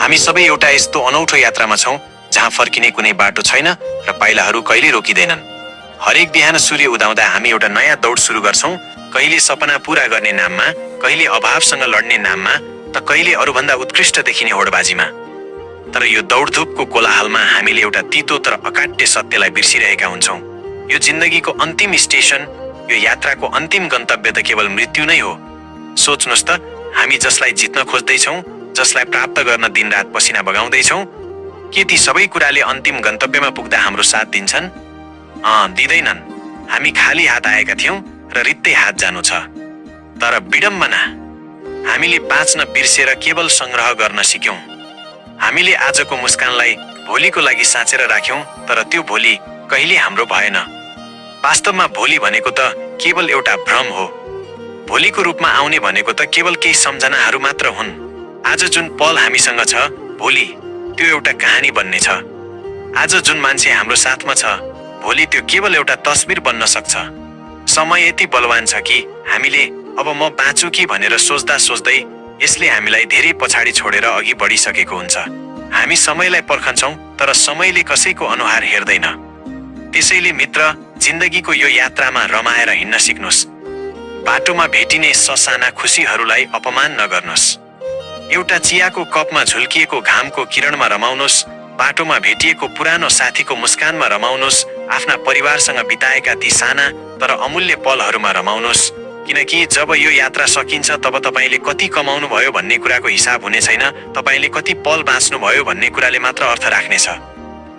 हामी सबै एउटा यस्तो अनौठो यात्रामा छौं जहाँ फर्किने कुनै बाटो छैन र पाइलाहरू कहिले रोकिँदैनन्। हरेक बिहान सूर्य उदाउँदा हामी एउटा नयाँ दौड सुरु गर्छौं, कहिले सपना पूरा गर्ने नाममा, कहिले अभावसँग लड्ने नाममा, त कहिले अरूभन्दा उत्कृष्ट देखिने होडबाजीमा। तर यो दौडधुपको कोलाहलमा हामीले एउटा तितो तर अकाट्य सत्यलाई बिर्सिरहेका हुन्छौं। यो जिन्दगीको अन्तिम स्टेशन, यो यात्राको अन्तिम गन्तव्य त केवल मृत्यु नै हो। सोच्नुस् त, हामी जसलाई जित्न खोज्दैछौं, जसलाई प्राप्त गर्न दिनरात पसिना बगाउँदैछौं, के ती सबै कुराले अन्तिम गन्तव्यमा पुग्दा हाम्रो साथ दिन्छन्? दिँदैनन्। हामी खाली हात आएका थियौं र रित्तै हात जानु छ। तर विडम्बना, हामीले बाँच्न बिर्सेर केवल संग्रह गर्न सिक्यौं। हामीले आजको मुस्कानलाई भोलिको लागि साँचेर राख्यौं, तर त्यो भोलि कहिले हाम्रो भएन। वास्तवमा भोलि भनेको त केवल एउटा भ्रम हो। भोलिको रूपमा आउने भनेको त केवल केही सम्झनाहरू मात्र हुन्। आज जुन पल हामीसँग छ, भोलि त्यो एउटा कहानी बन्ने छ। आज जुन मान्छे हाम्रो साथमा छ, भोलि त्यो केवल एउटा तस्बिर बन्न सक्छ। समय यति बलवान छ कि हामीले अब म बाँचु कि भनेर सोच्दा सोच्दै यसले हामीलाई धेरै पछाडि छोडेर अघि बढिसकेको हुन्छ। हामी समयलाई पर्खन्छौं, तर समयले कसैको अनुहार हेर्दैन। त्यसैले मित्र, जिन्दगीको यो यात्रामा रमाएर हिँड्न सिक्नुस्। बाटोमा भेटिने ससाना खुसीहरूलाई अपमान नगर्नुस्। एउटा चियाको कपमा झुल्किएको घामको किरणमा रमाउनुस्, बाटोमा भेटिएको पुरानो साथीको मुस्कानमा रमाउनुस्, आफ्ना परिवारसँग बिताएका ती साना तर अमूल्य पलहरूमा रमाउनुस्। किनकि जब यो यात्रा सकिन्छ तब तपाईले कति कमाउनु भयो भन्ने कुराको हिसाब हुने छैन, तपाईले कति पल बाँच्नु भयो भन्ने कुराले मात्र अर्थ राख्नेछ।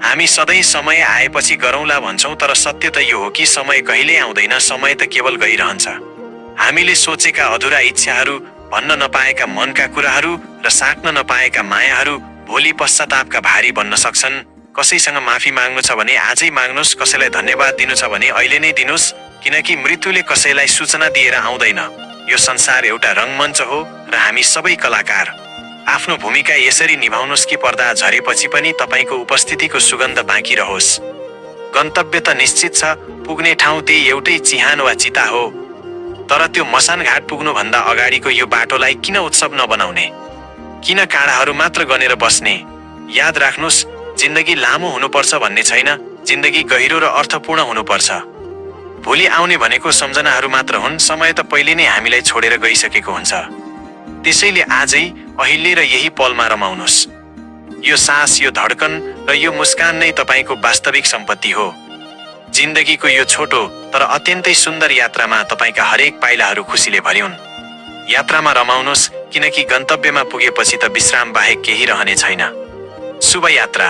हामी सधैँ समय आएपछि गरौँला भन्छौं, तर सत्य त यो हो कि समय कहिल्यै आउँदैन, समय त केवल गइरहन्छ। हामीले सोचेका अधुरा इच्छाहरू, भन्न नपाएका मनका कुराहरू र साट्न नपाएका मायाहरू भोलि पश्चातापका भारी बन्न सक्छन्। कसैसँग माफी माग्नु छ भने आजै माग्नुस्, कसैलाई धन्यवाद दिनु छ भने अहिले नै दिनुस्, किनकि मृत्युले कसैलाई सूचना दिएर आउँदैन। यो संसार एउटा रंगमञ्च हो र हामी सबै कलाकार। आफ्नो भूमिका यसरी निभाउनुस् कि पर्दा झरेपछि पनि तपाईको उपस्थितिको सुगन्ध बाँकी रहोस्। गन्तव्य त निश्चित छ, पुग्ने ठाउँ त्यही एउटै चिहान वा चिता हो। तर त्यो मसान घाट पुग्नु भन्दा अगाडिको यो बाटोलाई किन उत्सव नबनाउने? किन काँडाहरू मात्र गनेर बस्ने? याद राख्नुस्, जिन्दगी लामो हुनुपर्छ भन्ने छैन, जिन्दगी गहिरो र अर्थपूर्ण हुनुपर्छ। भोलि आउने भनेको सम्झनाहरू मात्र हुन्, समय त पहिले नै हामीलाई छोडेर गइसकेको हुन्छ। त्यसैले आजै, अहिले र यही पलमा रमाउनुस्। यो सास, यो धड्कन र यो मुस्कान नै तपाईको वास्तविक सम्पत्ति हो। जिन्दगीको यो छोटो तर अत्यन्तै सुन्दर यात्रामा तपाईका हरेक पाइलाहरू खुसीले भरिउन्। यात्रामा रमाउनुस्, किनकि गन्तव्यमा पुगेपछि त विश्राम बाहेक केही रहने छैन। शुभ यात्रा।